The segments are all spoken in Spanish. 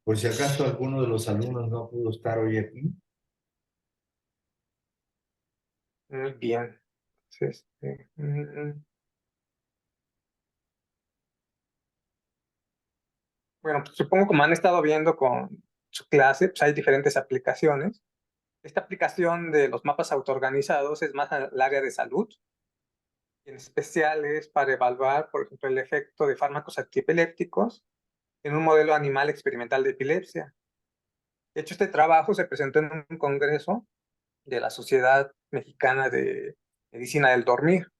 Por si acaso alguno de los alumnos no pudo estar hoy aquí. Muy bien. Entonces, bueno, pues supongo como han estado viendo con su clase, pues hay diferentes aplicaciones. Esta aplicación de los mapas autoorganizados es más al área de salud, y en especial es para evaluar, por ejemplo, el efecto de fármacos antiepilépticos en un modelo animal experimental de epilepsia. De hecho, este trabajo se presentó en un congreso de la Sociedad Mexicana de Medicina del Dormir.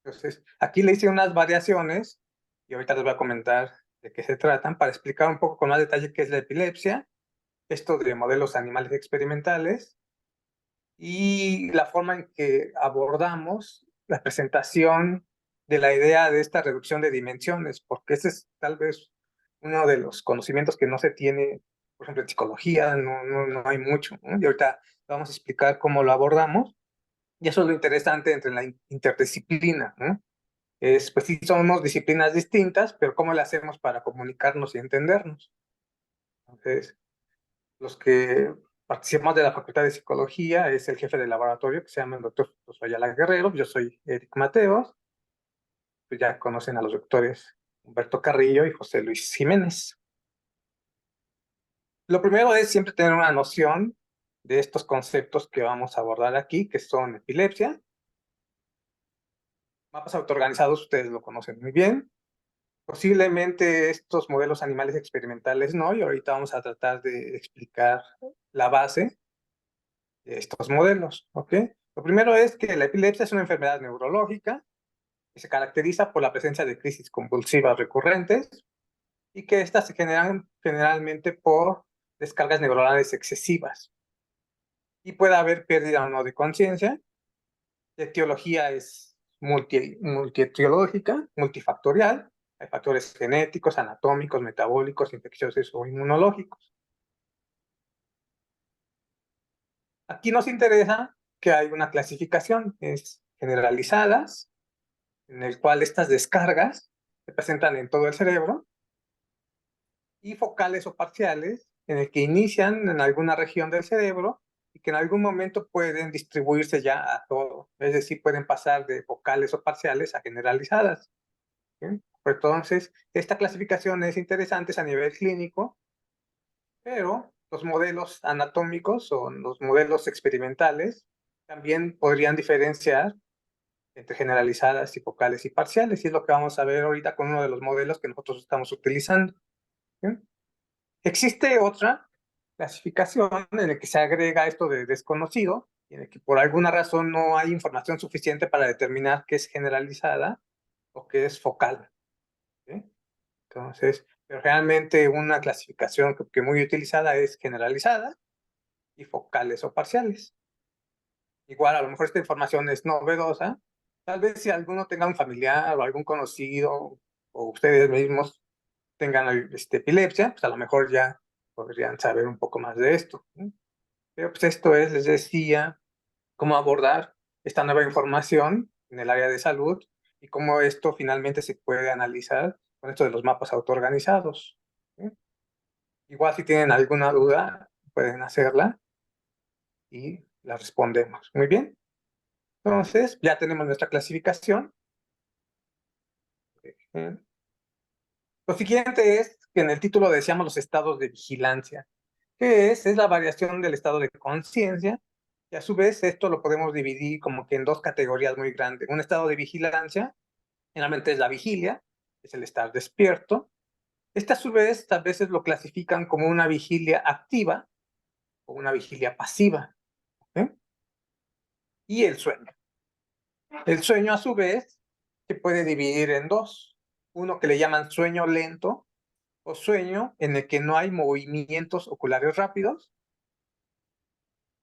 Entonces, aquí le hice unas variaciones y ahorita les voy a comentar de qué se tratan para explicar un poco con más detalle qué es la epilepsia, esto de modelos animales experimentales y la forma en que abordamos la presentación de la idea de esta reducción de dimensiones, porque ese es tal vez uno de los conocimientos que no se tiene, por ejemplo, en psicología, no hay mucho, ¿no? Y ahorita vamos a explicar cómo lo abordamos, y eso es lo interesante entre la interdisciplina, ¿no? Pues sí, somos disciplinas distintas, pero ¿cómo le hacemos para comunicarnos y entendernos? Entonces, los que participamos de la Facultad de Psicología es el jefe de laboratorio, que se llama el doctor Ayala Guerrero. Yo soy Eric Mateos. Pues ya conocen a los doctores Humberto Carrillo y José Luis Jiménez. Lo primero es siempre tener una noción de estos conceptos que vamos a abordar aquí, que son epilepsia. Mapas autoorganizados, ustedes lo conocen muy bien. Posiblemente estos modelos animales experimentales no, y ahorita vamos a tratar de explicar la base de estos modelos, ¿ok? Lo primero es que la epilepsia es una enfermedad neurológica que se caracteriza por la presencia de crisis convulsivas recurrentes y que estas se generan generalmente por descargas neuronales excesivas. Y puede haber pérdida o no de conciencia. La etiología es multietiológica, multifactorial. Hay factores genéticos, anatómicos, metabólicos, infecciosos o inmunológicos. Aquí nos interesa que hay una clasificación, es generalizadas, en el cual estas descargas se presentan en todo el cerebro, y focales o parciales, en el que inician en alguna región del cerebro y que en algún momento pueden distribuirse ya a todo. Es decir, pueden pasar de focales o parciales a generalizadas. ¿Sí? Entonces, esta clasificación es interesante a nivel clínico, pero los modelos anatómicos o los modelos experimentales también podrían diferenciar entre generalizadas y focales y parciales, y es lo que vamos a ver ahorita con uno de los modelos que nosotros estamos utilizando. ¿Sí? Existe otra clasificación en la que se agrega esto de desconocido, y en el que por alguna razón no hay información suficiente para determinar qué es generalizada o qué es focal. ¿Sí? Entonces, pero realmente una clasificación que muy utilizada es generalizada y focales o parciales. Igual, a lo mejor esta información es novedosa. Tal vez si alguno tenga un familiar o algún conocido o ustedes mismos tengan epilepsia, pues a lo mejor ya podrían saber un poco más de esto, ¿no? Pero pues esto es, les decía, cómo abordar esta nueva información en el área de salud y cómo esto finalmente se puede analizar con esto de los mapas autoorganizados, ¿sí? Igual si tienen alguna duda, pueden hacerla y la respondemos. Muy bien. Entonces, ya tenemos nuestra clasificación. ¿Eh? Lo siguiente es que en el título decíamos los estados de vigilancia. ¿Qué es? Es la variación del estado de conciencia, y a su vez esto lo podemos dividir como que en dos categorías muy grandes. Un estado de vigilancia, generalmente es la vigilia, es el estar despierto. Este a su vez a veces lo clasifican como una vigilia activa o una vigilia pasiva. ¿Eh? Y el sueño. El sueño a su vez se puede dividir en dos. Uno que le llaman sueño lento o sueño en el que no hay movimientos oculares rápidos,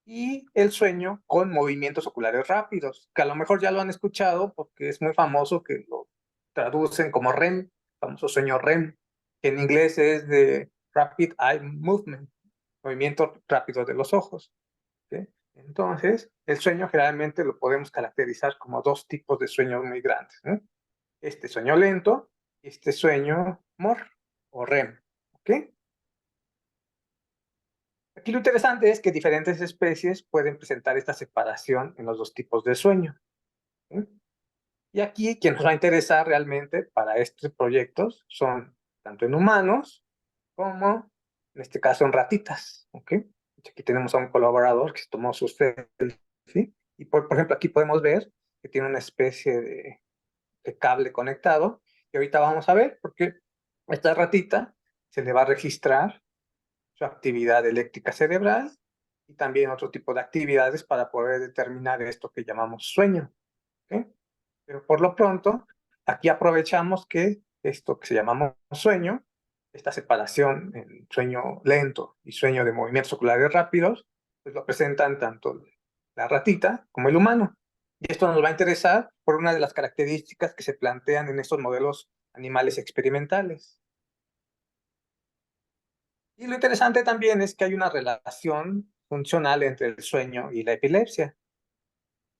y el sueño con movimientos oculares rápidos, que a lo mejor ya lo han escuchado porque es muy famoso que lo traducen como REM, famoso sueño REM, que en inglés es de Rapid Eye Movement, movimiento rápido de los ojos. ¿Sí? Entonces, el sueño generalmente lo podemos caracterizar como dos tipos de sueños muy grandes, ¿no? Este sueño lento y este sueño MOR o REM. ¿Ok? Aquí lo interesante es que diferentes especies pueden presentar esta separación en los dos tipos de sueño. ¿Sí? Y aquí quien nos va a interesar realmente para estos proyectos son tanto en humanos como, en este caso, en ratitas. ¿Ok? Aquí tenemos a un colaborador que se tomó sus selfie y por ejemplo aquí podemos ver que tiene una especie de cable conectado y ahorita vamos a ver porque esta ratita se le va a registrar su actividad eléctrica cerebral y también otro tipo de actividades para poder determinar esto que llamamos sueño. ¿Ok? Pero por lo pronto, aquí aprovechamos que esto que se llamamos sueño, esta separación en sueño lento y sueño de movimientos oculares rápidos, pues lo presentan tanto la ratita como el humano. Y esto nos va a interesar por una de las características que se plantean en estos modelos animales experimentales. Y lo interesante también es que hay una relación funcional entre el sueño y la epilepsia.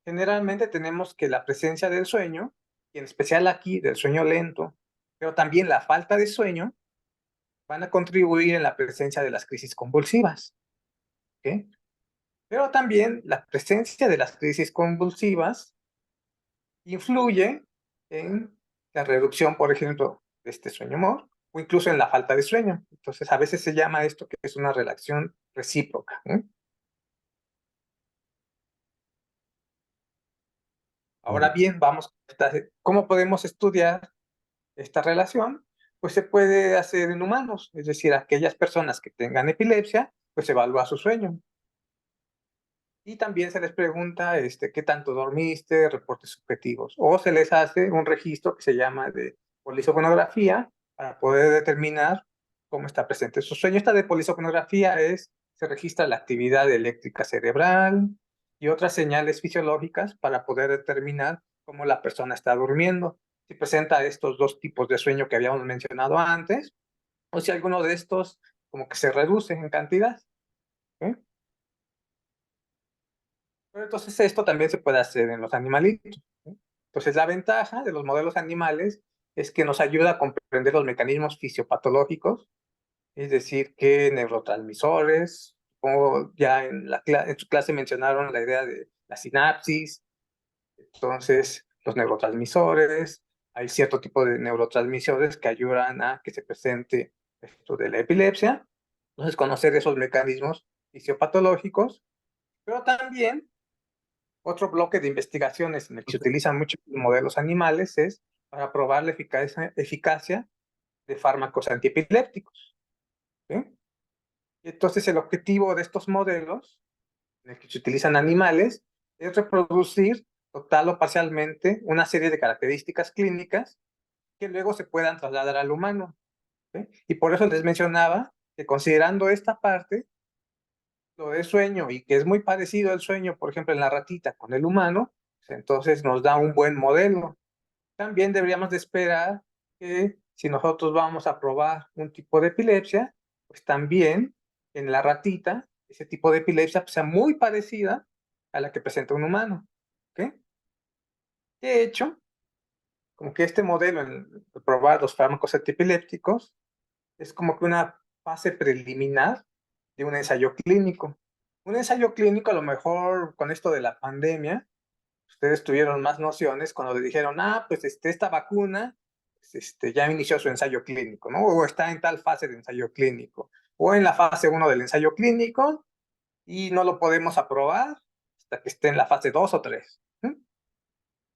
Generalmente tenemos que la presencia del sueño, y en especial aquí del sueño lento, pero también la falta de sueño, van a contribuir en la presencia de las crisis convulsivas. ¿Ok? Pero también la presencia de las crisis convulsivas influye en la reducción, por ejemplo, de este sueño humor o incluso en la falta de sueño. Entonces, a veces se llama esto que es una relación recíproca. Ahora bien, vamos a cómo podemos estudiar esta relación, pues se puede hacer en humanos, es decir, aquellas personas que tengan epilepsia, pues se evalúa su sueño. Y también se les pregunta qué tanto dormiste, reportes subjetivos, o se les hace un registro que se llama de polisofonografía para poder determinar cómo está presente su sueño. Esta de polisofonografía se registra la actividad eléctrica cerebral y otras señales fisiológicas para poder determinar cómo la persona está durmiendo. Si presenta estos dos tipos de sueño que habíamos mencionado antes, o si alguno de estos como que se reduce en cantidad. ¿Eh? Pero entonces esto también se puede hacer en los animalitos. ¿Eh? Entonces la ventaja de los modelos animales es que nos ayuda a comprender los mecanismos fisiopatológicos, es decir, qué neurotransmisores, como ya en su clase mencionaron la idea de la sinapsis, entonces los neurotransmisores, hay cierto tipo de neurotransmisores que ayudan a que se presente esto de la epilepsia, entonces conocer esos mecanismos fisiopatológicos, pero también otro bloque de investigaciones en el que se utilizan muchos modelos animales es para probar la eficacia de fármacos antiepilépticos. ¿Sí? Entonces, el objetivo de estos modelos, en el que se utilizan animales, es reproducir total o parcialmente una serie de características clínicas que luego se puedan trasladar al humano. ¿Sí? Y por eso les mencionaba que considerando esta parte, lo de sueño y que es muy parecido al sueño, por ejemplo, en la ratita con el humano, pues entonces nos da un buen modelo. También deberíamos de esperar que si nosotros vamos a probar un tipo de epilepsia, pues también en la ratita, ese tipo de epilepsia pues, sea muy parecida a la que presenta un humano. ¿Ok? De hecho, como que este modelo en probar los fármacos antiepilépticos es como que una fase preliminar de un ensayo clínico. Un ensayo clínico, a lo mejor con esto de la pandemia, ustedes tuvieron más nociones cuando le dijeron, pues esta vacuna pues, ya inició su ensayo clínico, ¿no? O está en tal fase de ensayo clínico, o en la fase 1 del ensayo clínico y no lo podemos aprobar hasta que esté en la fase 2 o 3.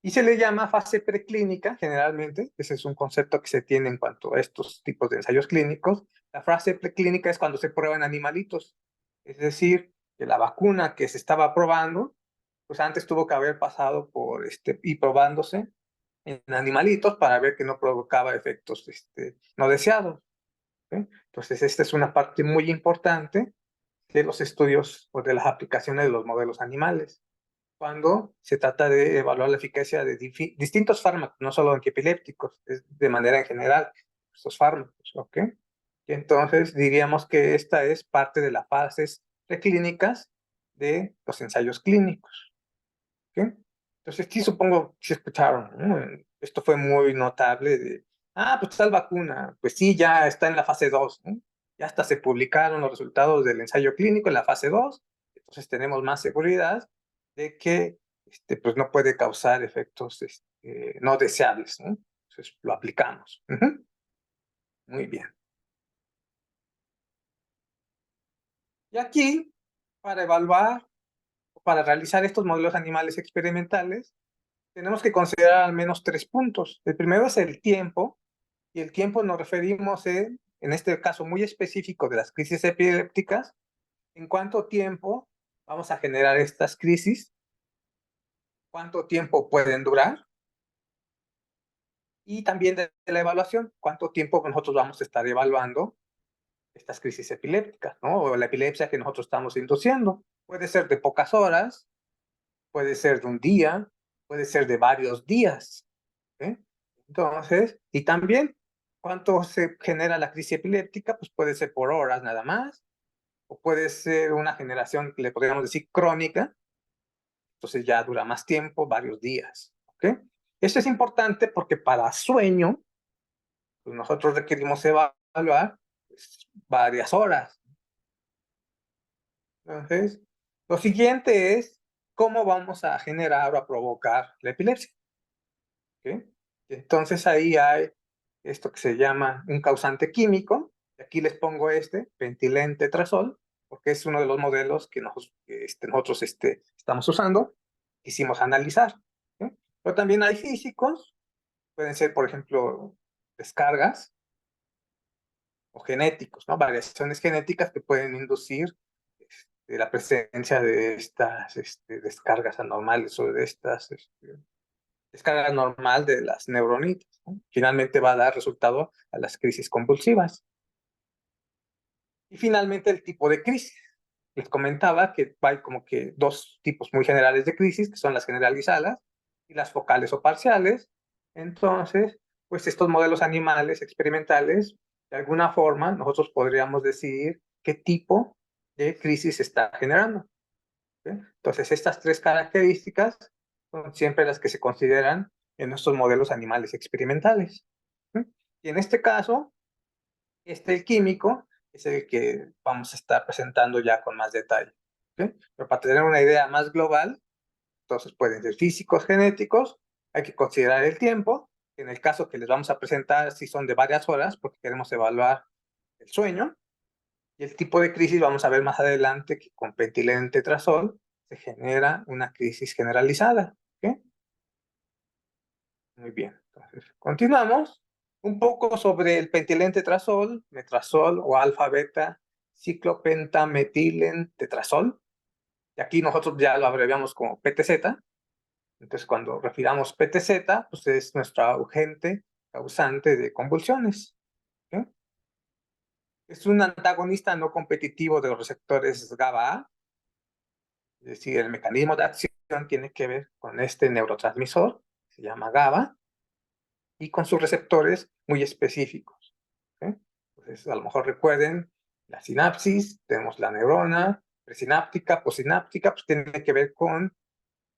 Y se le llama fase preclínica, generalmente, ese es un concepto que se tiene en cuanto a estos tipos de ensayos clínicos. La fase preclínica es cuando se prueba en animalitos, es decir, que la vacuna que se estaba probando, pues antes tuvo que haber pasado por y probándose en animalitos para ver que no provocaba efectos no deseados. ¿Sí? Entonces, esta es una parte muy importante de los estudios o de las aplicaciones de los modelos animales cuando se trata de evaluar la eficacia de distintos fármacos, no solo antiepilépticos, es de manera en general, estos fármacos, ¿ok? Y entonces diríamos que esta es parte de las fases preclínicas de los ensayos clínicos, ¿ok? Entonces sí supongo que escucharon, ¿no? Esto fue muy notable de, pues tal vacuna, pues sí, ya está en la fase 2, ¿no? Ya hasta se publicaron los resultados del ensayo clínico en la fase 2, entonces tenemos más seguridad de que pues no puede causar efectos no deseables, ¿no? Entonces lo aplicamos. Muy bien. Y aquí, para evaluar, para realizar estos modelos animales experimentales, tenemos que considerar al menos 3 puntos. El primero es el tiempo, y el tiempo nos referimos en este caso muy específico de las crisis epilépticas, en cuánto tiempo vamos a generar estas crisis, cuánto tiempo pueden durar, y también de la evaluación, cuánto tiempo nosotros vamos a estar evaluando estas crisis epilépticas, ¿no? O la epilepsia que nosotros estamos induciendo. Puede ser de pocas horas, puede ser de un día, puede ser de varios días. ¿Eh? Entonces, y también, ¿cuánto se genera la crisis epiléptica? Pues puede ser por horas nada más, o puede ser una generación que le podríamos decir crónica, entonces ya dura más tiempo, varios días. ¿Ok? Esto es importante porque para sueño, pues nosotros requerimos evaluar pues, varias horas. Entonces, lo siguiente es cómo vamos a generar o a provocar la epilepsia. ¿Ok? Entonces ahí hay esto que se llama un causante químico. Aquí les pongo pentilentretrazol, porque es uno de los modelos que nosotros estamos usando, quisimos analizar. ¿Sí? Pero también hay físicos, pueden ser, por ejemplo, descargas o genéticos, ¿no? Variaciones genéticas que pueden inducir la presencia de estas descargas anormales o de estas descarga normal de las neuronitas, ¿no? Finalmente va a dar resultado a las crisis convulsivas. Y finalmente el tipo de crisis. Les comentaba que hay como que 2 tipos muy generales de crisis, que son las generalizadas y las focales o parciales. Entonces, pues estos modelos animales experimentales, de alguna forma, nosotros podríamos decidir qué tipo de crisis está generando. ¿Sí? Entonces, estas 3 características son siempre las que se consideran en nuestros modelos animales experimentales. ¿Sí? Y en este caso, el químico es el que vamos a estar presentando ya con más detalle. ¿Sí? Pero para tener una idea más global, entonces pueden ser físicos, genéticos, hay que considerar el tiempo. En el caso que les vamos a presentar, si son de varias horas, porque queremos evaluar el sueño. Y el tipo de crisis, vamos a ver más adelante que con pentilentretrazol se genera una crisis generalizada. ¿Okay? Muy bien. Entonces, continuamos. Un poco sobre el pentilentretrazol, metrazol o alfa-beta ciclopentametilentetrazol. Y aquí nosotros ya lo abreviamos como PTZ. Entonces, cuando refiramos PTZ, pues es nuestro agente causante de convulsiones. ¿Okay? Es un antagonista no competitivo de los receptores GABA-A. Es decir, el mecanismo de acción tiene que ver con este neurotransmisor, se llama GABA, y con sus receptores muy específicos. ¿Sí? Entonces, a lo mejor recuerden la sinapsis, tenemos la neurona presináptica, postsináptica, pues tiene que ver con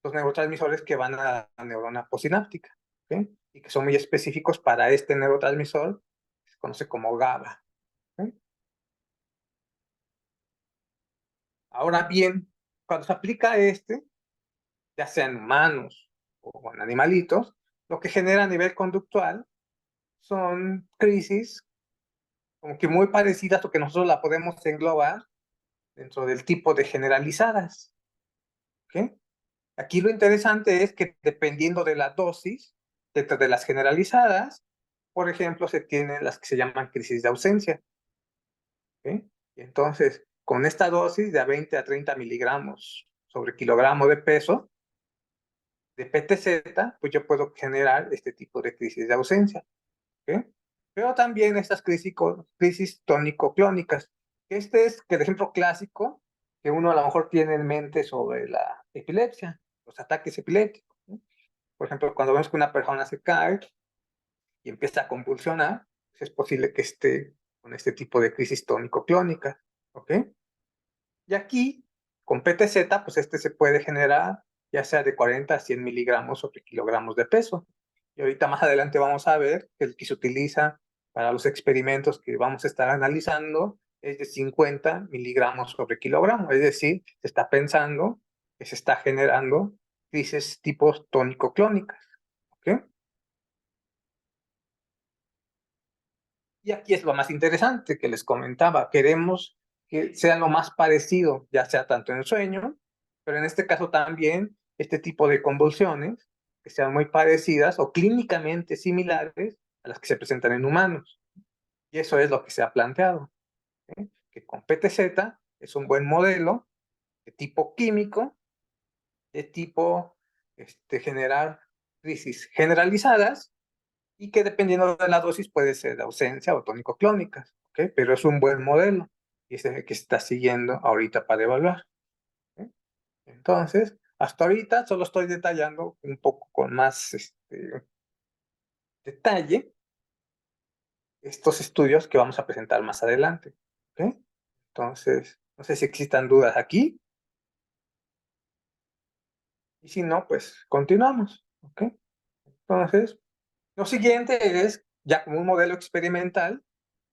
los neurotransmisores que van a la neurona postsináptica, ¿sí? Y que son muy específicos para este neurotransmisor, que se conoce como GABA. ¿Sí? Ahora bien, cuando se aplica ya sea en humanos o en animalitos, lo que genera a nivel conductual son crisis como que muy parecidas o que nosotros la podemos englobar dentro del tipo de generalizadas. ¿Okay? Aquí lo interesante es que dependiendo de la dosis, dentro de las generalizadas, por ejemplo, se tienen las que se llaman crisis de ausencia. ¿Okay? Y entonces, con esta dosis de a 20 a 30 miligramos sobre kilogramo de peso de PTZ, pues yo puedo generar este tipo de crisis de ausencia. ¿Okay? Pero también estas crisis tónico-clónicas. Este es el ejemplo clásico que uno a lo mejor tiene en mente sobre la epilepsia, los ataques epilépticos. ¿No? Por ejemplo, cuando vemos que una persona se cae y empieza a convulsionar, pues es posible que esté con este tipo de crisis tónico-clónica. ¿Ok? Y aquí, con PTZ, pues se puede generar ya sea de 40 a 100 miligramos sobre kilogramos de peso. Y ahorita más adelante vamos a ver que el que se utiliza para los experimentos que vamos a estar analizando es de 50 miligramos sobre kilogramo, es decir, se está pensando que se está generando crisis tipo tónico-clónicas. ¿Ok? Y aquí es lo más interesante que les comentaba. Queremos que sea lo más parecido, ya sea tanto en sueño, pero en este caso también este tipo de convulsiones que sean muy parecidas o clínicamente similares a las que se presentan en humanos. Y eso es lo que se ha planteado, ¿eh? Que con PTZ es un buen modelo de tipo químico, de tipo generar crisis generalizadas y que dependiendo de la dosis puede ser de ausencia o tónico-clónicas, ¿ok? Pero es un buen modelo y es el que se está siguiendo ahorita para evaluar, ¿ok? Entonces, hasta ahorita solo estoy detallando un poco con más detalle estos estudios que vamos a presentar más adelante, ¿ok? Entonces, no sé si existan dudas aquí y si no, pues continuamos, ¿ok? Entonces, lo siguiente es, ya como un modelo experimental,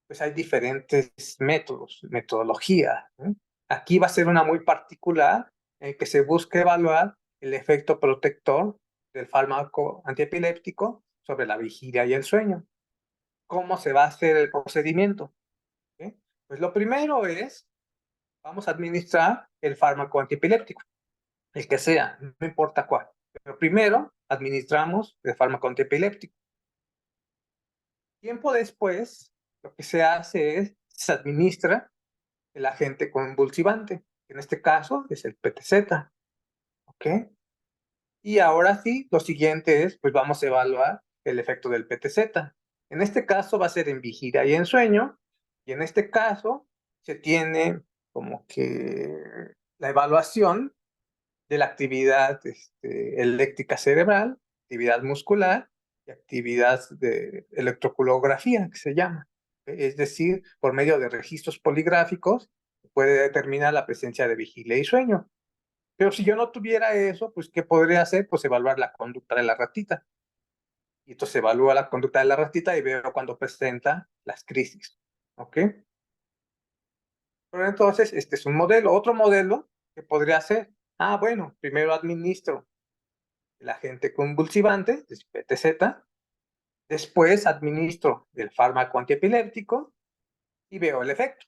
pues hay diferentes métodos, metodología, ¿no? Aquí va a ser una muy particular en que se busca evaluar el efecto protector del fármaco antiepiléptico sobre la vigilia y el sueño. ¿Cómo se va a hacer el procedimiento? ¿Sí? Pues lo primero es, vamos a administrar el fármaco antiepiléptico, el que sea, no importa cuál. Pero primero administramos el fármaco antiepiléptico. Tiempo después, lo que se hace es, se administra el agente convulsivante. En este caso es el PTZ, ¿ok? Y ahora sí, lo siguiente es, pues vamos a evaluar el efecto del PTZ. En este caso va a ser en vigilia y en sueño, y en este caso se tiene como que la evaluación de la actividad eléctrica cerebral, actividad muscular y actividad de electroculografía, que se llama. Es decir, por medio de registros poligráficos puede determinar la presencia de vigilia y sueño. Pero si yo no tuviera eso, pues ¿qué podría hacer? Pues evaluar la conducta de la ratita. Y entonces evalúa la conducta de la ratita y veo cuando presenta las crisis. ¿Ok? Pero entonces, este es un modelo. Otro modelo que podría ser, bueno, primero administro el agente convulsivante, PTZ, después administro el fármaco antiepiléptico y veo el efecto.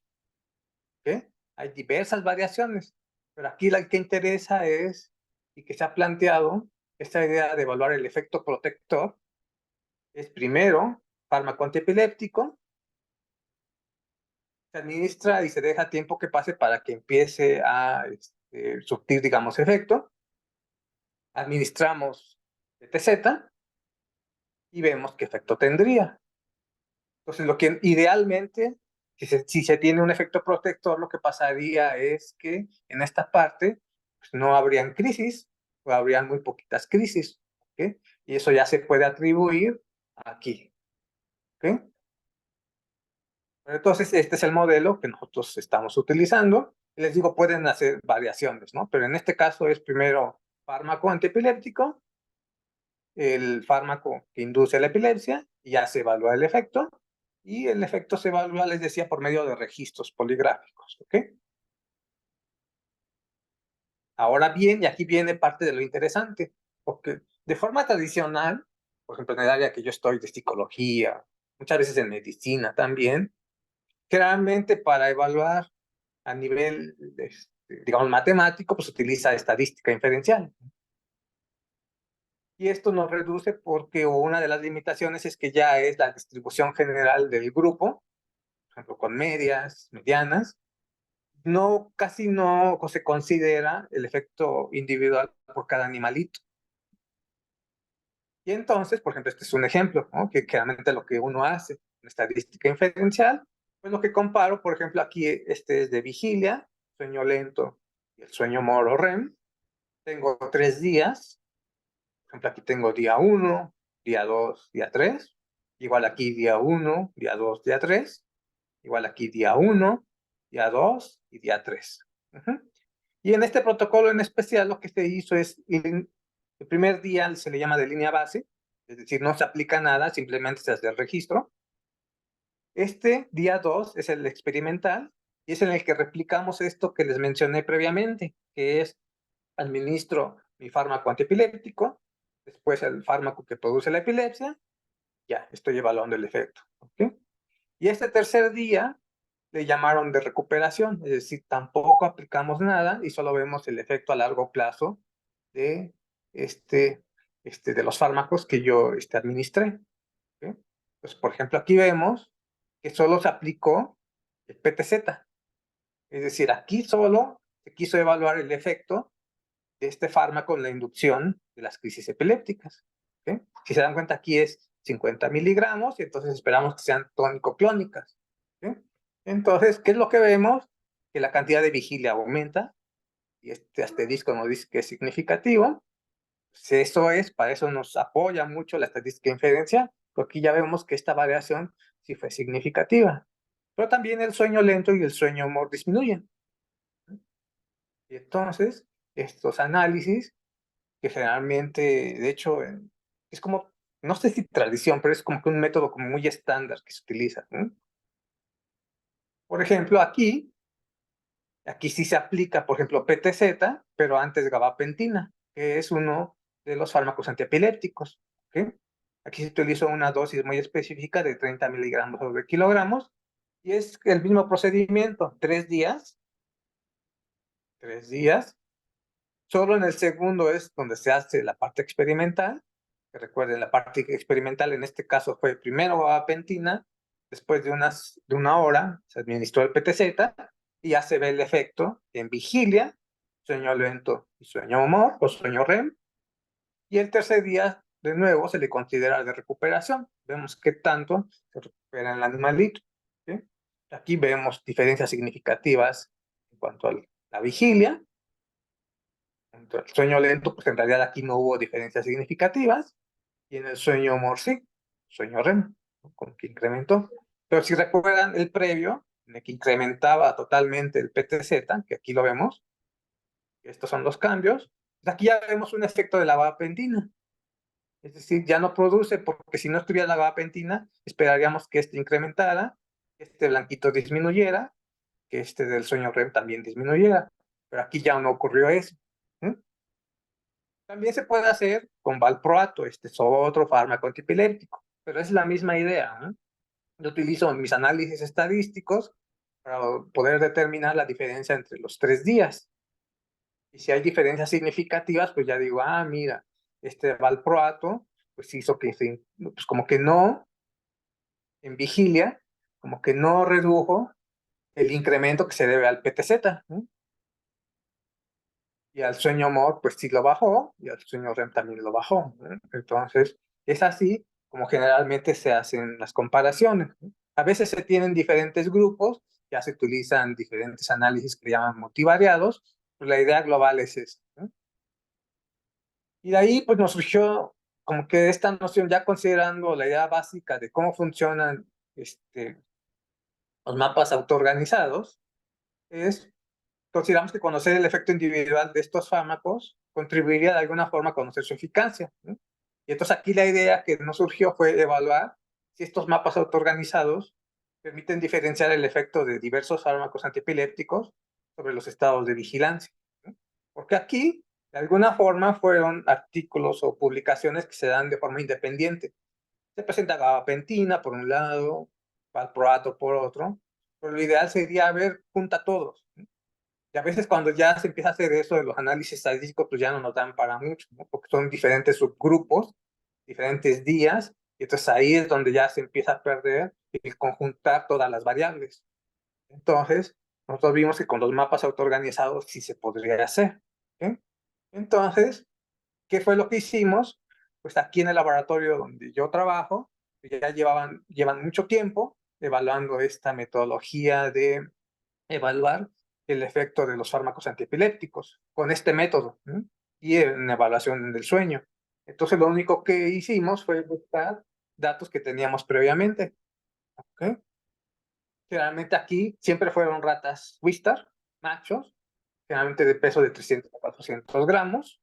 ¿Okay? Hay diversas variaciones, pero aquí la que interesa es, y que se ha planteado, esta idea de evaluar el efecto protector, es primero fármaco antiepiléptico, se administra y se deja tiempo que pase para que empiece a surtir, digamos, efecto. Administramos PTZ y vemos qué efecto tendría. Entonces, lo que idealmente, si se tiene un efecto protector, lo que pasaría es que en esta parte pues, no habrían crisis o habrían muy poquitas crisis. ¿Okay? Y eso ya se puede atribuir aquí. ¿Okay? Pero entonces, este es el modelo que nosotros estamos utilizando. Les digo, pueden hacer variaciones, ¿no? Pero en este caso es primero fármaco antiepiléptico, el fármaco que induce la epilepsia, y ya se evalúa el efecto, y el efecto se evalúa, les decía, por medio de registros poligráficos, ¿ok? Ahora bien, y aquí viene parte de lo interesante, porque de forma tradicional, por ejemplo, en el área que yo estoy de psicología, muchas veces en medicina también, generalmente para evaluar a nivel, digamos, matemático, pues se utiliza estadística inferencial. Y esto nos reduce porque una de las limitaciones es que ya es la distribución general del grupo, por ejemplo, con medias, medianas, no, casi no se considera el efecto individual por cada animalito. Y entonces, por ejemplo, este es un ejemplo, ¿no? Que claramente lo que uno hace en estadística inferencial, pues lo que comparo, por ejemplo, aquí este es de vigilia, sueño lento y el sueño moro REM. Tengo 3 días, por ejemplo, aquí tengo día 1, día 2, día 3, igual aquí día 1, día 2, día 3, igual aquí día 1, día 2 y día 3. Y en este protocolo en especial lo que se hizo es, el primer día se le llama de línea base, es decir, no se aplica nada, simplemente se hace el registro. Este día 2 es el experimental, y es en el que replicamos esto que les mencioné previamente, que es administro mi fármaco antiepiléptico, después el fármaco que produce la epilepsia, ya estoy evaluando el efecto. ¿Okay? Y este tercer día le llamaron de recuperación, es decir, tampoco aplicamos nada y solo vemos el efecto a largo plazo de, de los fármacos que yo administré. ¿Okay? Pues, por ejemplo, aquí vemos que solo se aplicó el PTZ, es decir, aquí solo se quiso evaluar el efecto de este fármaco en la inducción de las crisis epilépticas. ¿Okay? Si se dan cuenta, aquí es 50 miligramos y entonces esperamos que sean tónico-clónicas. ¿Okay? Entonces, ¿qué es lo que vemos? Que la cantidad de vigilia aumenta y este asterisco nos dice que es significativo. Pues eso es, para eso nos apoya mucho la estadística inferencial, porque aquí ya vemos que esta variación sí fue significativa. Pero también el sueño lento y el sueño humor disminuyen. Y entonces, estos análisis que generalmente, de hecho, es como, no sé si tradición, pero es como que un método como muy estándar que se utiliza. ¿No? Por ejemplo, aquí sí se aplica, por ejemplo, PTZ, pero antes gabapentina, que es uno de los fármacos antiepilépticos. ¿Okay? Aquí se utiliza una dosis muy específica de 30 miligramos sobre kilogramos, y es el mismo procedimiento, 3 días, 3 días. Solo en el segundo es donde se hace la parte experimental, que recuerden, la parte experimental en este caso fue primero gabapentina, después de una hora se administró el PTZ y ya se ve el efecto en vigilia, sueño lento y sueño humor o sueño REM, y el tercer día de nuevo se le considera de recuperación. Vemos qué tanto se recupera en el animalito. ¿Sí? Aquí vemos diferencias significativas en cuanto a la vigilia. Entonces, el sueño lento, pues en realidad aquí no hubo diferencias significativas, y en el sueño humor sí, sueño REM, ¿no? Con que incrementó. Pero si recuerdan el previo, en el que incrementaba totalmente el PTZ, que aquí lo vemos, estos son los cambios, pues aquí ya vemos un efecto de la gabapentina. Es decir, ya no produce, porque si no estuviera la gabapentina, esperaríamos que este incrementara, que este blanquito disminuyera, que este del sueño REM también disminuyera. Pero aquí ya no ocurrió eso. ¿Sí? También se puede hacer con valproato, este es otro fármaco antiepiléptico, pero es la misma idea, ¿no? Yo utilizo mis análisis estadísticos para poder determinar la diferencia entre los 3 días. Y si hay diferencias significativas, pues ya digo, ah, mira, este valproato, pues hizo que, pues como que no, en vigilia, como que no redujo el incremento que se debe al PTZ, ¿no? Y al sueño humor, pues sí lo bajó, y al sueño REM también lo bajó, ¿no? Entonces, es así como generalmente se hacen las comparaciones, ¿no? A veces se tienen diferentes grupos, ya se utilizan diferentes análisis que llaman multivariados, pues la idea global es esta, ¿no? Y de ahí, pues nos surgió como que esta noción, ya considerando la idea básica de cómo funcionan los mapas autoorganizados, es consideramos que conocer el efecto individual de estos fármacos contribuiría de alguna forma a conocer su eficacia, ¿no? Y entonces aquí la idea que nos surgió fue evaluar si estos mapas autoorganizados permiten diferenciar el efecto de diversos fármacos antiepilépticos sobre los estados de vigilancia, ¿no? Porque aquí, de alguna forma, fueron artículos o publicaciones que se dan de forma independiente. Se presenta gabapentina por un lado, valproato por otro, pero lo ideal sería ver junta todos, ¿no? Y a veces cuando ya se empieza a hacer eso de los análisis estadísticos, pues ya no nos dan para mucho, ¿no? Porque son diferentes subgrupos, diferentes días, y entonces ahí es donde ya se empieza a perder el conjuntar todas las variables. Entonces, nosotros vimos que con los mapas autoorganizados sí se podría hacer. ¿Sí? Entonces, ¿qué fue lo que hicimos? Pues aquí en el laboratorio donde yo trabajo, ya llevan mucho tiempo evaluando esta metodología de evaluar el efecto de los fármacos antiepilépticos con este método, ¿no? Y en evaluación del sueño. Entonces lo único que hicimos fue buscar datos que teníamos previamente. ¿Okay? Generalmente aquí siempre fueron ratas Wistar, machos, generalmente de peso de 300 a 400 gramos.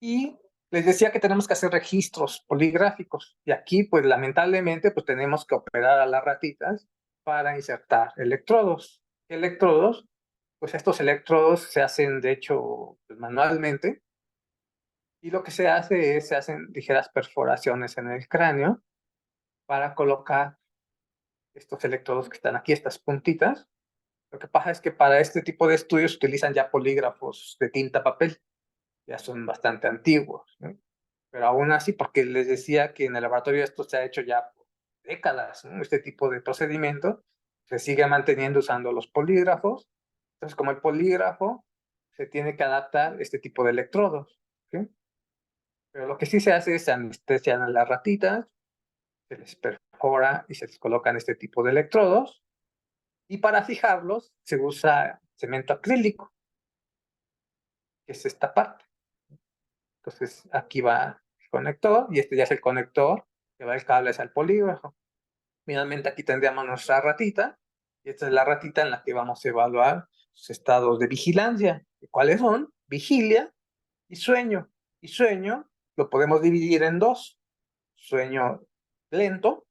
Y les decía que tenemos que hacer registros poligráficos. Y aquí, pues lamentablemente, pues tenemos que operar a las ratitas para insertar electrodos. ¿Qué electrodos? Pues estos electrodos se hacen, de hecho, pues, manualmente, y lo que se hace es, se hacen ligeras perforaciones en el cráneo para colocar estos electrodos que están aquí, estas puntitas. Lo que pasa es que para este tipo de estudios utilizan ya polígrafos de tinta papel, ya son bastante antiguos, ¿no? Pero aún así, porque les decía que en el laboratorio esto se ha hecho ya por décadas, ¿no? Este tipo de procedimiento se sigue manteniendo usando los polígrafos. Entonces, como el polígrafo, se tiene que adaptar este tipo de electrodos, ¿sí? Pero lo que sí se hace es se anestesian a las ratitas, se les perfora y se les colocan este tipo de electrodos. Y para fijarlos se usa cemento acrílico, que es esta parte. Entonces aquí va el conector y este ya es el conector que va el cable hacia el polígrafo. Finalmente aquí tendríamos nuestra ratita y esta es la ratita en la que vamos a evaluar sus estados de vigilancia. ¿Cuáles son? Vigilia y sueño. Y sueño lo podemos dividir en dos. Sueño lento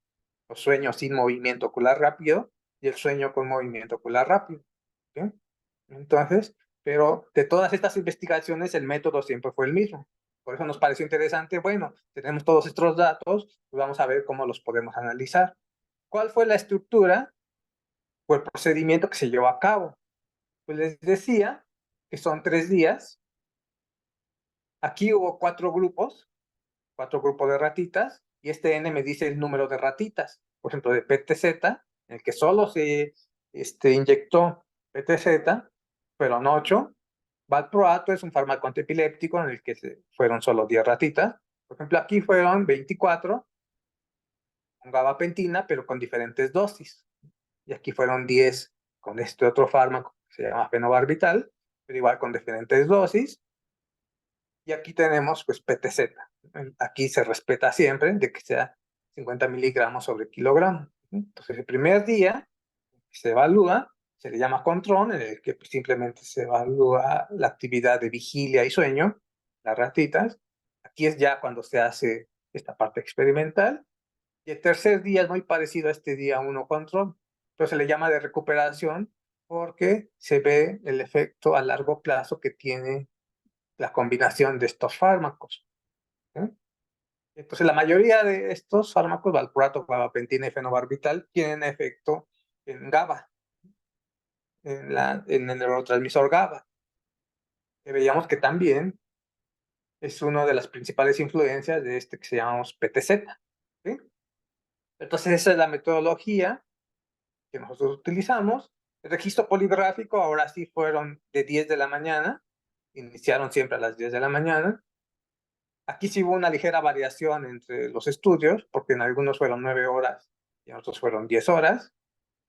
o sueño sin movimiento ocular rápido y el sueño con movimiento ocular rápido. ¿Okay? Entonces, pero de todas estas investigaciones el método siempre fue el mismo. Por eso nos pareció interesante, bueno, tenemos todos estos datos, pues vamos a ver cómo los podemos analizar. ¿Cuál fue la estructura o el procedimiento que se llevó a cabo? Pues les decía que son 3 días. Aquí hubo 4 grupos de ratitas, y este N me dice el número de ratitas. Por ejemplo, de PTZ, en el que solo se inyectó PTZ, fueron 8. Valproato es un fármaco antiepiléptico en el que fueron solo 10 ratitas. Por ejemplo, aquí fueron 24 con gabapentina, pero con diferentes dosis. Y aquí fueron 10 con este otro fármaco que se llama fenobarbital, pero igual con diferentes dosis. Y aquí tenemos pues PTZ. Aquí se respeta siempre de que sea 50 miligramos sobre kilogramo. Entonces el primer día se evalúa, se le llama control, en el que pues, simplemente se evalúa la actividad de vigilia y sueño, las ratitas. Aquí es ya cuando se hace esta parte experimental. Y el tercer día es muy parecido a este día 1 control. Entonces se le llama de recuperación porque se ve el efecto a largo plazo que tiene la combinación de estos fármacos. ¿Eh? Entonces, la mayoría de estos fármacos, valproato, gabapentina y fenobarbital, tienen efecto en GABA, en el neurotransmisor GABA, que veíamos que también es una de las principales influencias de este que se llama PTZ. ¿Sí? Entonces, esa es la metodología que nosotros utilizamos. El registro poligráfico ahora sí fueron de 10 de la mañana, iniciaron siempre a las 10 de la mañana. Aquí sí hubo una ligera variación entre los estudios, porque en algunos fueron 9 horas y en otros fueron 10 horas.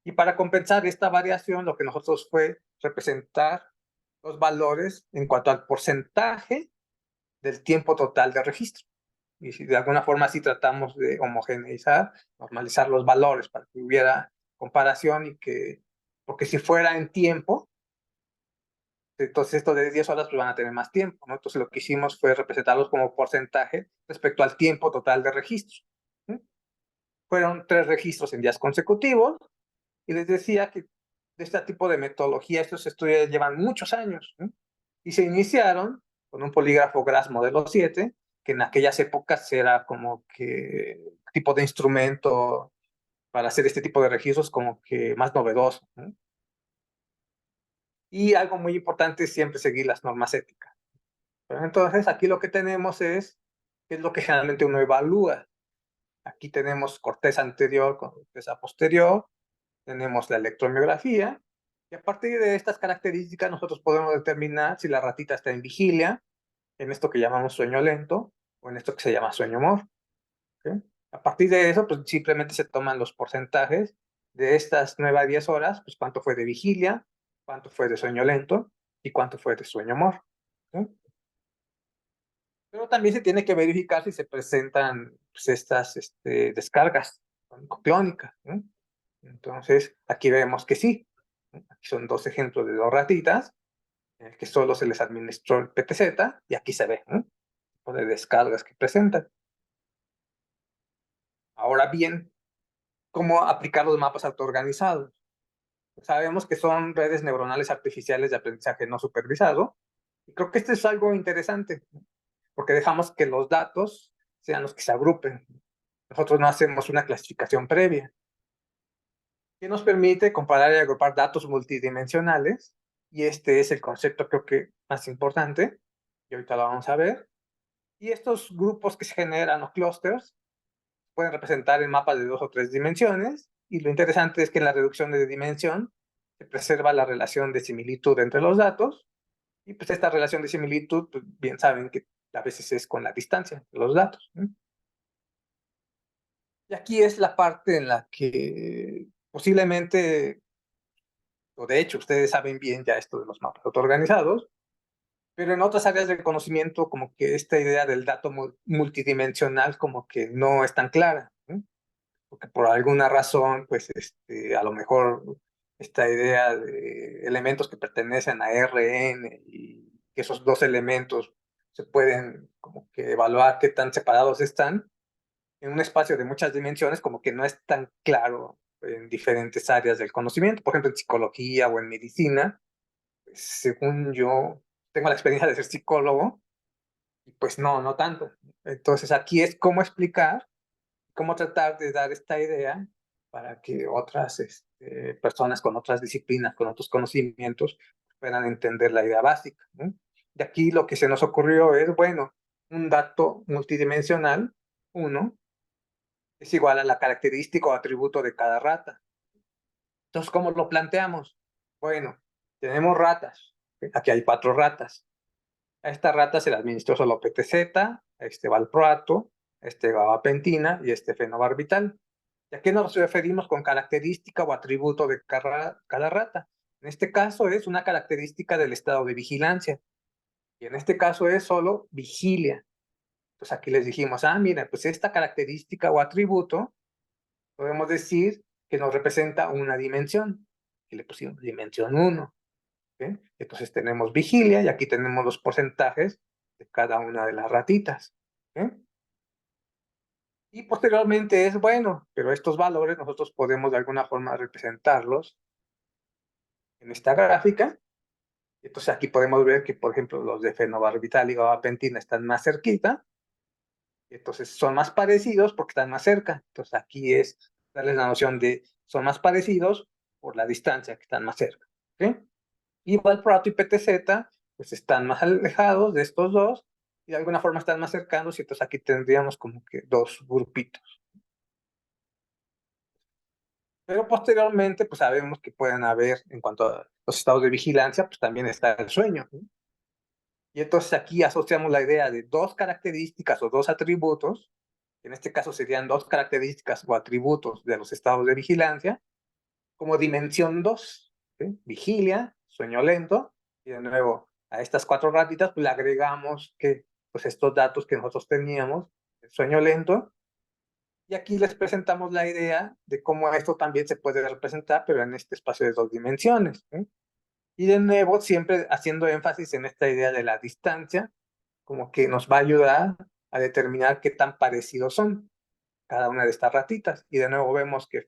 Y para compensar esta variación, lo que nosotros fue representar los valores en cuanto al porcentaje del tiempo total de registro. Y si de alguna forma sí tratamos de homogeneizar, normalizar los valores para que hubiera comparación y que, porque si fuera en tiempo, entonces estos de 10 horas pues van a tener más tiempo, ¿no? Entonces lo que hicimos fue representarlos como porcentaje respecto al tiempo total de registro. ¿Sí? Fueron 3 registros en días consecutivos y les decía que de este tipo de metodología estos estudios llevan muchos años, ¿sí? Y se iniciaron con un polígrafo GRASS modelo 7, que en aquellas épocas era como que tipo de instrumento para hacer este tipo de registros como que más novedoso, ¿no? Y algo muy importante es siempre seguir las normas éticas. Pero entonces aquí lo que tenemos es, ¿qué es lo que generalmente uno evalúa? Aquí tenemos corteza anterior con corteza posterior, tenemos la electromiografía, y a partir de estas características nosotros podemos determinar si la ratita está en vigilia, en esto que llamamos sueño lento, o en esto que se llama sueño morbo. ¿Okay? A partir de eso, pues simplemente se toman los porcentajes de estas 9 a 10 horas, pues cuánto fue de vigilia, cuánto fue de sueño lento y cuánto fue de sueño morbo. ¿Okay? Pero también se tiene que verificar si se presentan pues, estas descargas clónicas, ¿no? Entonces, aquí vemos que sí. Aquí son 2 ejemplos de 2 ratitas, en el que solo se les administró el PTZ, y aquí se ve, ¿no? El tipo de descargas que presentan. Ahora bien, cómo aplicar los mapas autoorganizados. Sabemos que son redes neuronales artificiales de aprendizaje no supervisado, y creo que este es algo interesante, porque dejamos que los datos sean los que se agrupen. Nosotros no hacemos una clasificación previa, que nos permite comparar y agrupar datos multidimensionales, y este es el concepto creo que más importante, y ahorita lo vamos a ver. Y estos grupos que se generan, o clusters, pueden representar en mapas de 2 o 3 dimensiones, y lo interesante es que en la reducción de dimensión se preserva la relación de similitud entre los datos, y pues esta relación de similitud, pues bien saben que a veces es con la distancia de los datos, ¿no? Y aquí es la parte en la que posiblemente, o de hecho ustedes saben bien ya esto de los mapas autoorganizados, pero en otras áreas del conocimiento como que esta idea del dato multidimensional como que no es tan clara, ¿no? Porque por alguna razón, pues a lo mejor esta idea de elementos que pertenecen a RN y que esos dos elementos se pueden como que evaluar qué tan separados están en un espacio de muchas dimensiones, como que no es tan claro en diferentes áreas del conocimiento, por ejemplo en psicología o en medicina, pues, según yo tengo la experiencia de ser psicólogo, y pues no, no tanto. Entonces aquí es cómo explicar, cómo tratar de dar esta idea para que otras personas con otras disciplinas, con otros conocimientos, puedan entender la idea básica, ¿no? De aquí lo que se nos ocurrió es, bueno, un dato multidimensional, uno, es igual a la característica o atributo de cada rata. Entonces, ¿cómo lo planteamos? Bueno, tenemos ratas. Aquí hay 4 ratas. A esta rata se le administró solo PTZ, a este valproato, a este gabapentina y este fenobarbital. ¿Y a qué nos referimos con característica o atributo de cada rata? En este caso es una característica del estado de vigilancia. Y en este caso es solo vigilia. Pues aquí les dijimos, mira, pues esta característica o atributo podemos decir que nos representa una dimensión. Y le pusimos dimensión 1. ¿Sí? Entonces tenemos vigilia y aquí tenemos los porcentajes de cada una de las ratitas. ¿Sí? Y posteriormente es bueno, pero estos valores nosotros podemos de alguna forma representarlos en esta gráfica. Entonces aquí podemos ver que, por ejemplo, los de fenobarbital y gabapentina están más cerquita. Entonces son más parecidos porque están más cerca. Entonces aquí es darles la noción de son más parecidos por la distancia que están más cerca. ¿Sí? Y valproato y PTZ pues están más alejados de estos dos y de alguna forma están más cercanos y entonces aquí tendríamos como que 2 grupitos. Pero posteriormente pues sabemos que pueden haber, en cuanto a los estados de vigilancia, pues también está el sueño, ¿no? Y entonces aquí asociamos la idea de 2 características o 2 atributos, en este caso serían 2 características o atributos de los estados de vigilancia, como dimensión 2, ¿sí? Vigilia, sueño lento, y de nuevo a estas 4 ratitas pues le agregamos que pues estos datos que nosotros teníamos, el sueño lento, y aquí les presentamos la idea de cómo esto también se puede representar, pero en este espacio de 2 dimensiones, ¿sí? Y de nuevo siempre haciendo énfasis en esta idea de la distancia, como que nos va a ayudar a determinar qué tan parecidos son cada una de estas ratitas. Y de nuevo vemos que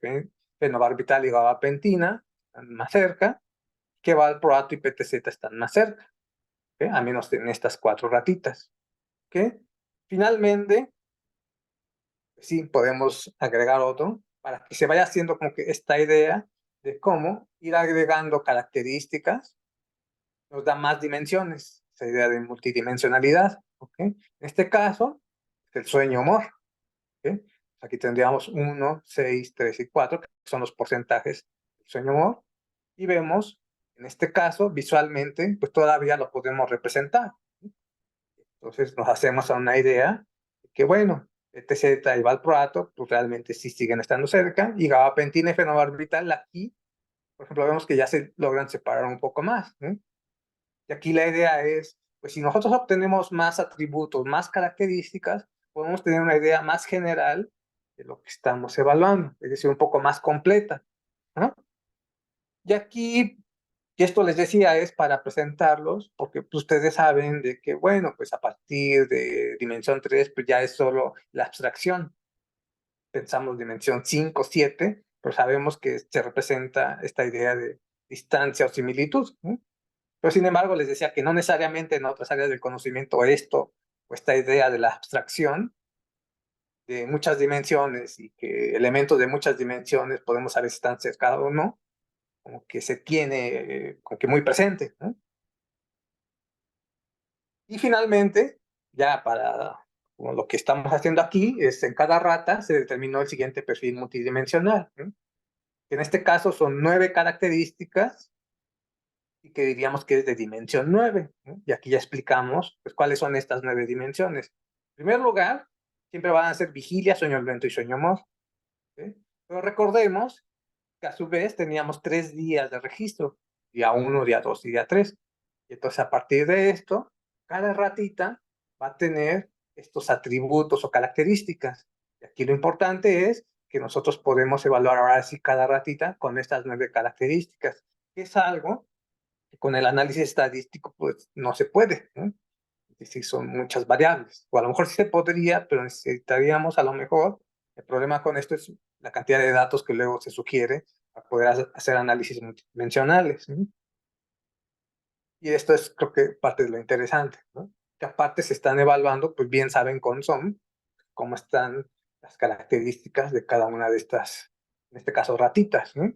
fenobarbital y gabapentina están más cerca, que valproato y PTZ están más cerca, ¿okay? A menos en estas 4 ratitas. ¿Okay? Finalmente, sí podemos agregar otro para que se vaya haciendo como que esta idea de cómo ir agregando características nos da más dimensiones, esa idea de multidimensionalidad. ¿Okay? En este caso, el sueño humor. ¿Okay? Aquí tendríamos 1, 6, 3 y 4, que son los porcentajes del sueño humor. Y vemos, en este caso, visualmente, pues todavía lo podemos representar. Entonces nos hacemos a una idea de que, bueno, TZ y valproato, pues realmente sí siguen estando cerca, y gabapentina y fenobarbital aquí, por ejemplo, vemos que ya se logran separar un poco más, ¿no? Y aquí la idea es, pues si nosotros obtenemos más atributos, más características, podemos tener una idea más general de lo que estamos evaluando, es decir, un poco más completa, ¿no? Y aquí, y esto les decía, es para presentarlos, porque pues, ustedes saben de que, bueno, pues a partir de dimensión 3, pues ya es solo la abstracción. pensamos dimensión 5, 7, pero sabemos que se representa esta idea de distancia o similitud, ¿no? Pero sin embargo, les decía que no necesariamente en otras áreas del conocimiento esto o esta idea de la abstracción de muchas dimensiones y que elementos de muchas dimensiones podemos saber si están cerca o no, como que se tiene como que muy presente, ¿no? Y finalmente, ya para como lo que estamos haciendo aquí, es en cada rata se determinó el siguiente perfil multidimensional, ¿no? Que en este caso son 9 características y que diríamos que es de dimensión 9, ¿no? Y aquí ya explicamos pues, cuáles son estas 9 dimensiones. En primer lugar, siempre van a ser vigilia, sueño lento y sueño morbo, ¿sí? Pero recordemos que a su vez teníamos 3 días de registro, día 1, día 2 y día 3. Y entonces a partir de esto, cada ratita va a tener estos atributos o características. Y aquí lo importante es que nosotros podemos evaluar ahora sí cada ratita con estas 9 características, que es algo que con el análisis estadístico pues no se puede, ¿no? Es decir, son muchas variables. O a lo mejor sí se podría, pero necesitaríamos a lo mejor, el problema con esto es la cantidad de datos que luego se sugiere para poder hacer análisis multidimensionales, ¿no? Y esto es, creo que, parte de lo interesante, ¿no? Que aparte se están evaluando, pues bien saben con SOM, cómo están las características de cada una de estas, en este caso, ratitas, ¿no?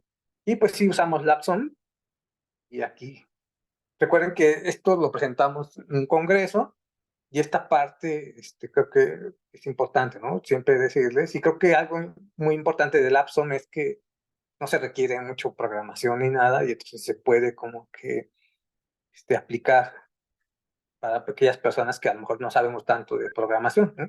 Y pues sí usamos LabSOM, y aquí, recuerden que esto lo presentamos en un congreso, y esta parte, creo que es importante, ¿no? Siempre decirles, y creo que algo muy importante del LabSOM es que no se requiere mucho programación ni nada, y entonces se puede como que aplicar para aquellas personas que a lo mejor no sabemos tanto de programación, ¿no?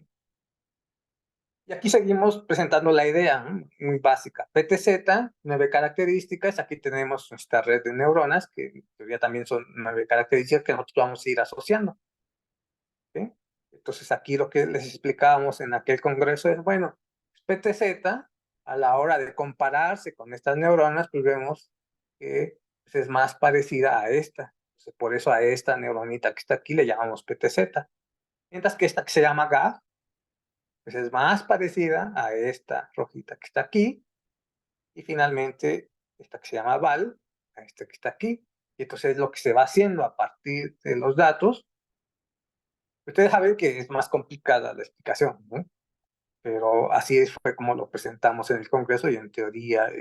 Y aquí seguimos presentando la idea, ¿no? Muy básica. PTZ, 9 características. Aquí tenemos nuestra red de neuronas, que en teoría también son 9 características que nosotros vamos a ir asociando, ¿sí? Entonces aquí lo que les explicábamos en aquel congreso es, bueno, PTZ, a la hora de compararse con estas neuronas, pues vemos que pues, es más parecida a esta. Entonces, por eso a esta neuronita que está aquí le llamamos PTZ. Mientras que esta que se llama GAF, pues es más parecida a esta rojita que está aquí. Y finalmente, esta que se llama VAL, a esta que está aquí. Y entonces lo que se va haciendo a partir de los datos, ustedes saben que es más complicada la explicación, ¿no? Pero así fue como lo presentamos en el Congreso y en teoría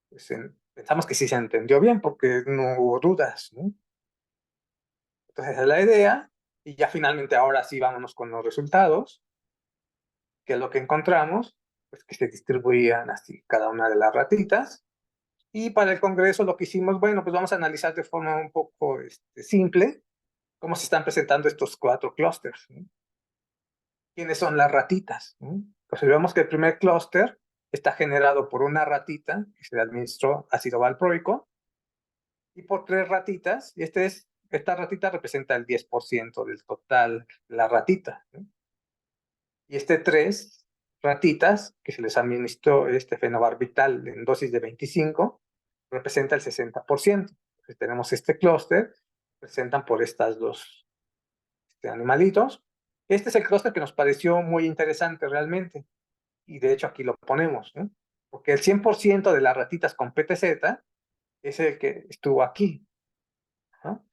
pues pensamos que sí se entendió bien porque no hubo dudas, ¿no? Entonces esa es la idea y ya finalmente ahora sí vámonos con los resultados, que es lo que encontramos, pues que se distribuían así cada una de las ratitas. Y para el Congreso lo que hicimos, bueno, pues vamos a analizar de forma un poco simple cómo se están presentando estos 4 clústeres, ¿no? ¿Quiénes son las ratitas? ¿No? Pues vemos que el primer clúster está generado por una ratita que se le administró ácido valproico y por 3 ratitas, y esta ratita representa el 10% del total de la ratita, ¿no? Y 3 ratitas que se les administró este fenobarbital en dosis de 25 representa el 60%. Entonces tenemos este clúster, presentan por estas dos animalitos. Este es el clúster que nos pareció muy interesante realmente, y de hecho aquí lo ponemos, ¿no? Porque el 100% de las ratitas con PTZ es el que estuvo aquí, ¿no?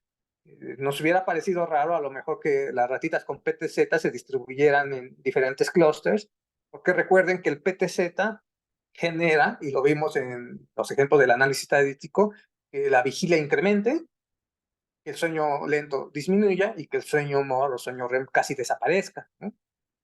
Nos hubiera parecido raro a lo mejor que las ratitas con PTZ se distribuyeran en diferentes clústeres, porque recuerden que el PTZ genera, y lo vimos en los ejemplos del análisis estadístico, que la vigilia incremente, que el sueño lento disminuya y que el sueño MOR o sueño REM casi desaparezca, ¿no?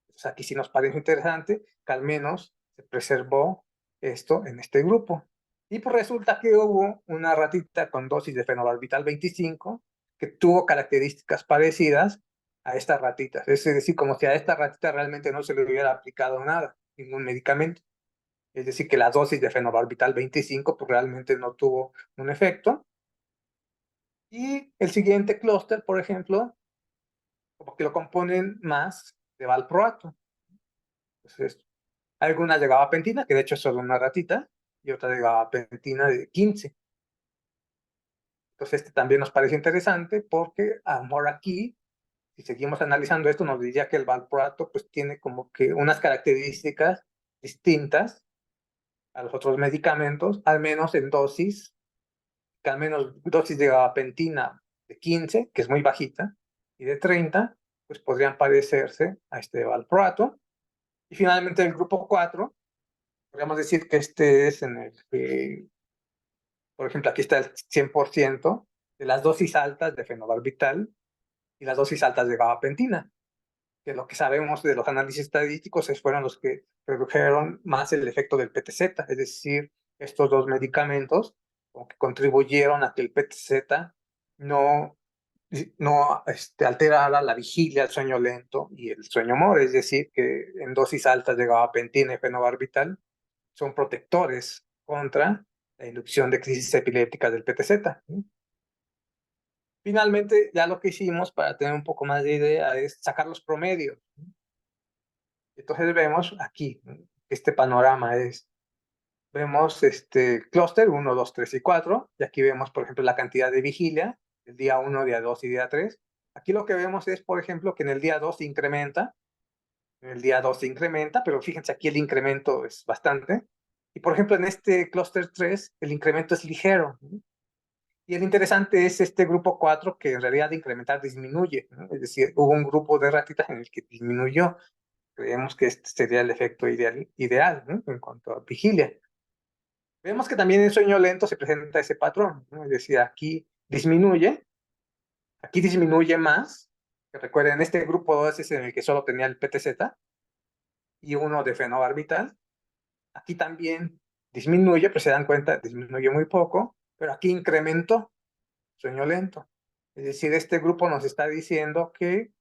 Entonces aquí sí nos parece interesante que al menos se preservó esto en este grupo. Y pues resulta que hubo una ratita con dosis de fenobarbital 25 que tuvo características parecidas a estas ratitas. Es decir, como si a esta ratita realmente no se le hubiera aplicado nada, ningún medicamento. Es decir, que la dosis de fenobarbital 25 pues realmente no tuvo un efecto. Y el siguiente clúster, por ejemplo, como que lo componen más de valproato. Entonces, algunas de gabapentina, que de hecho es solo una ratita, y otra de gabapentina de 15. Entonces, también nos parece interesante porque, amor aquí, si seguimos analizando esto, nos diría que el valproato pues tiene como que unas características distintas a los otros medicamentos, al menos en dosis, que al menos dosis de gabapentina de 15, que es muy bajita, y de 30, pues podrían parecerse a este valproato. Y finalmente el grupo 4, podríamos decir que este es en el que, por ejemplo, aquí está el 100% de las dosis altas de fenobarbital y las dosis altas de gabapentina, que lo que sabemos de los análisis estadísticos fueron los que redujeron más el efecto del PTZ, es decir, estos dos medicamentos como que contribuyeron a que el PTZ no, no alterara la vigilia, el sueño lento y el sueño moro, es decir, que en dosis altas de gabapentina y fenobarbital son protectores contra la inducción de crisis epilépticas del PTZ. Finalmente, ya lo que hicimos para tener un poco más de idea es sacar los promedios. Entonces vemos aquí, este panorama vemos clúster 1, 2, 3 y 4, y aquí vemos, por ejemplo, la cantidad de vigilia, el día 1, día 2 y día 3. Aquí lo que vemos es, por ejemplo, que en el día 2 se incrementa, en el día 2 se incrementa, pero fíjense, aquí el incremento es bastante. Y, por ejemplo, en este clúster 3, el incremento es ligero. Y el interesante es este grupo 4, que en realidad de incrementar disminuye, ¿no? Es decir, hubo un grupo de ratitas en el que disminuyó. Creemos que este sería el efecto ideal, ¿no? En cuanto a vigilia. Vemos que también en sueño lento se presenta ese patrón, ¿no? Es decir, aquí disminuye más, que recuerden, este grupo 2 es en el que solo tenía el PTZ y uno de fenobarbital. Aquí también disminuye, pero se dan cuenta, disminuye muy poco, pero aquí incrementó sueño lento. Es decir, este grupo nos está diciendo que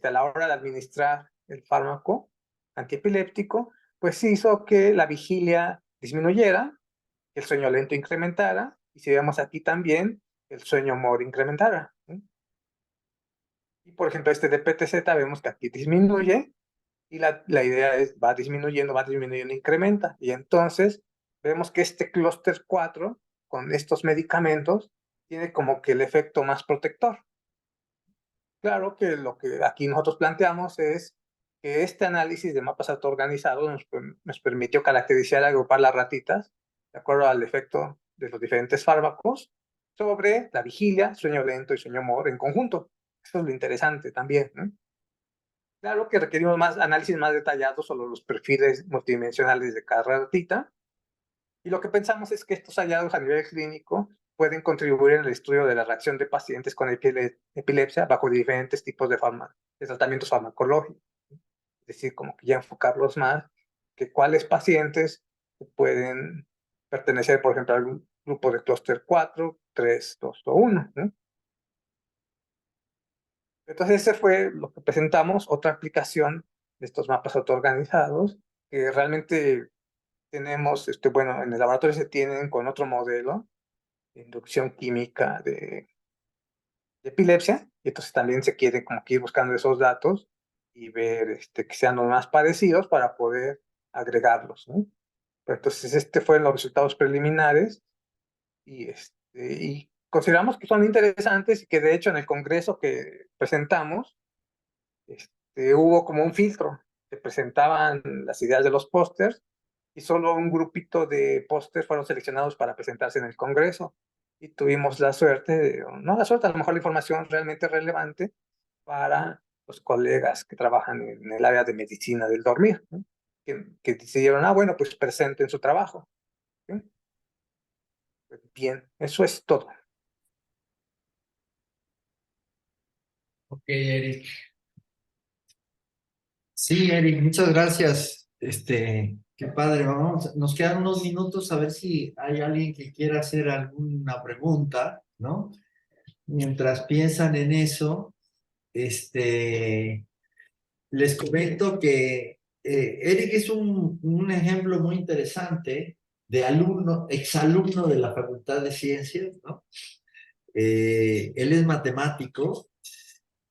a la hora de administrar el fármaco antiepiléptico, pues hizo que la vigilia disminuyera, que el sueño lento incrementara, y si vemos aquí también, el sueño moro incrementara. Y por ejemplo, este de PTZ vemos que aquí disminuye, y la idea es va disminuyendo, incrementa. Y entonces vemos que este clúster 4, con estos medicamentos, tiene como que el efecto más protector. Claro que lo que aquí nosotros planteamos es que este análisis de mapas autoorganizados nos permitió caracterizar y agrupar las ratitas de acuerdo al efecto de los diferentes fármacos sobre la vigilia, sueño lento y sueño moro en conjunto. Eso es lo interesante también, ¿no? Claro que requerimos más análisis más detallados sobre los perfiles multidimensionales de cada ratita, y lo que pensamos es que estos hallazgos a nivel clínico pueden contribuir en el estudio de la reacción de pacientes con epilepsia bajo diferentes tipos de tratamientos farmacológicos. Es decir, como que ya enfocarlos más, que cuáles pacientes pueden pertenecer, por ejemplo, al grupo de clúster 4, 3, 2 o 1, ¿no? Entonces, ese fue lo que presentamos, otra aplicación de estos mapas autoorganizados, que realmente tenemos, bueno, en el laboratorio se tienen con otro modelo de inducción química de epilepsia, y entonces también se quiere como que ir buscando esos datos y ver que sean los más parecidos para poder agregarlos, ¿no? Pero entonces, fueron los resultados preliminares y consideramos que son interesantes y que de hecho en el congreso que presentamos, hubo como un filtro, se presentaban las ideas de los pósters y solo un grupito de pósters fueron seleccionados para presentarse en el congreso. Y tuvimos la suerte, no la suerte, a lo mejor la información realmente relevante para los colegas que trabajan en el área de medicina del dormir, ¿no? Que decidieron, bueno, pues presenten su trabajo. ¿Sí? Bien, eso es todo. Ok, Eric. Sí, Eric, muchas gracias. Qué padre. Vamos, nos quedan unos minutos a ver si hay alguien que quiera hacer alguna pregunta, ¿no? Mientras piensan en eso, les comento que Eric es un ejemplo muy interesante de alumno, exalumno de la Facultad de Ciencias, ¿no? Él es matemático,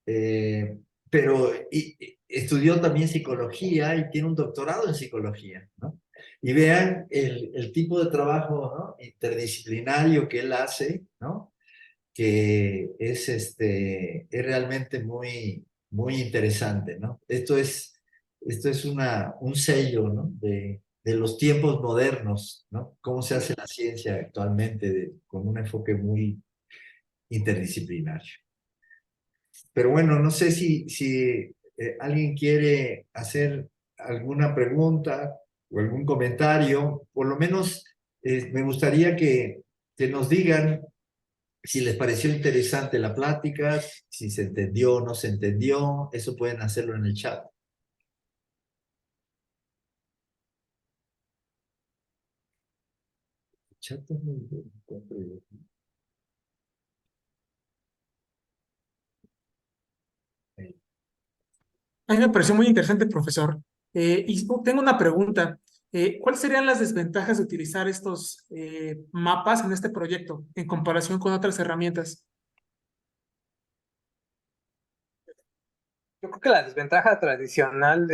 eh, pero estudió también psicología y tiene un doctorado en psicología, ¿no? Y vean el tipo de trabajo, ¿no? Interdisciplinario que él hace, ¿no? Que es realmente muy, muy interesante, ¿no? Esto es esto es un sello, ¿no? De los tiempos modernos, ¿no? Cómo se hace la ciencia actualmente con un enfoque muy interdisciplinario. Pero bueno, no sé si alguien quiere hacer alguna pregunta o algún comentario, por lo menos me gustaría que nos digan si les pareció interesante la plática, si se entendió o no se entendió, eso pueden hacerlo en el chat. El chat es muy bien. A mí me pareció muy interesante, profesor. Y tengo una pregunta. ¿Cuáles serían las desventajas de utilizar estos mapas en este proyecto en comparación con otras herramientas? Yo creo que la desventaja tradicional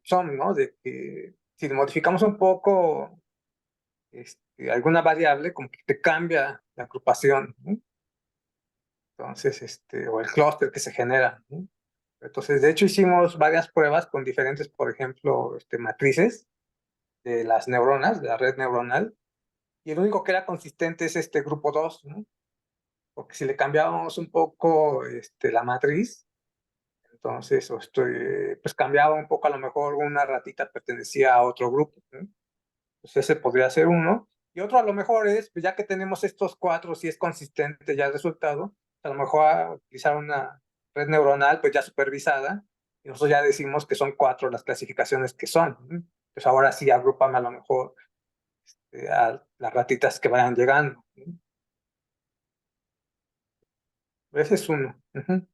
son, ¿no? De que si modificamos un poco alguna variable, como que te cambia la agrupación, ¿no? Entonces, o el clúster que se genera, ¿no? Entonces, de hecho, hicimos varias pruebas con diferentes, por ejemplo, matrices de las neuronas, de la red neuronal, y el único que era consistente es este grupo 2, ¿no? Porque si le cambiábamos un poco la matriz, entonces, pues cambiaba un poco, a lo mejor una ratita pertenecía a otro grupo, ¿no? Pues ese podría ser uno. Y otro a lo mejor es, pues ya que tenemos estos cuatro, si es consistente ya el resultado, a lo mejor utilizar una red neuronal pues ya supervisada, y nosotros ya decimos que son cuatro las clasificaciones que son, ¿no? Pues ahora sí agrúpame a lo mejor a las ratitas que vayan llegando, ¿no? Ese es uno. Ujú.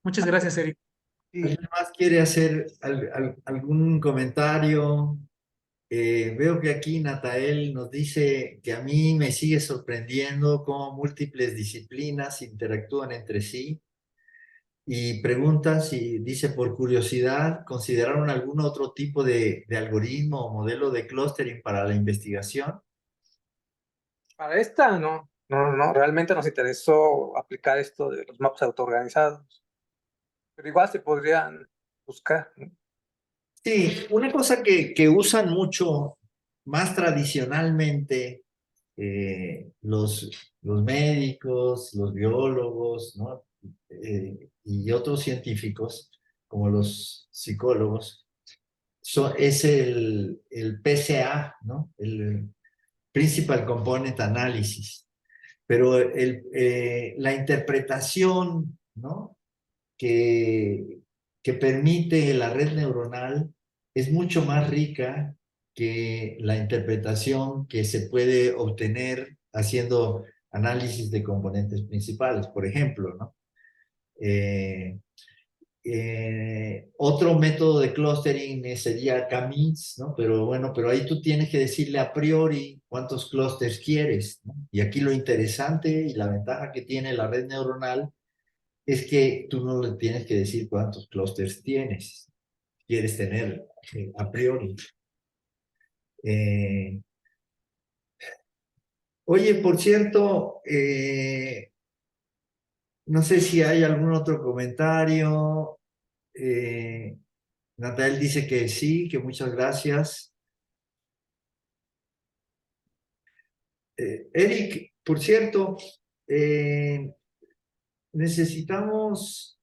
Muchas gracias, Eric. Sí. ¿Alguien más quiere hacer algún comentario? Veo que aquí Natael nos dice que a mí me sigue sorprendiendo cómo múltiples disciplinas interactúan entre sí y pregunta si, dice, por curiosidad, ¿consideraron algún otro tipo de algoritmo o modelo de clustering para la investigación? Para esta no, realmente nos interesó aplicar esto de los mapas autoorganizados, pero igual se podrían buscar, ¿no? Sí, una cosa que usan mucho más tradicionalmente los médicos, los biólogos, ¿no? Y otros científicos, como los psicólogos, es el PCA, ¿no? El Principal Component Analysis. Pero la interpretación, ¿no? que, que permite la red neuronal es mucho más rica que la interpretación que se puede obtener haciendo análisis de componentes principales, por ejemplo, ¿no? Eh, Otro método de clustering sería K-means, ¿no? Pero bueno, pero ahí tú tienes que decirle a priori cuántos clusters quieres, ¿no? Y aquí lo interesante y la ventaja que tiene la red neuronal es que tú no le tienes que decir cuántos clústeres quieres tener a priori. Eh, Oye, por cierto, no sé si hay algún otro comentario. Eh, Natael dice que sí, que muchas gracias. Eric, por cierto, necesitamos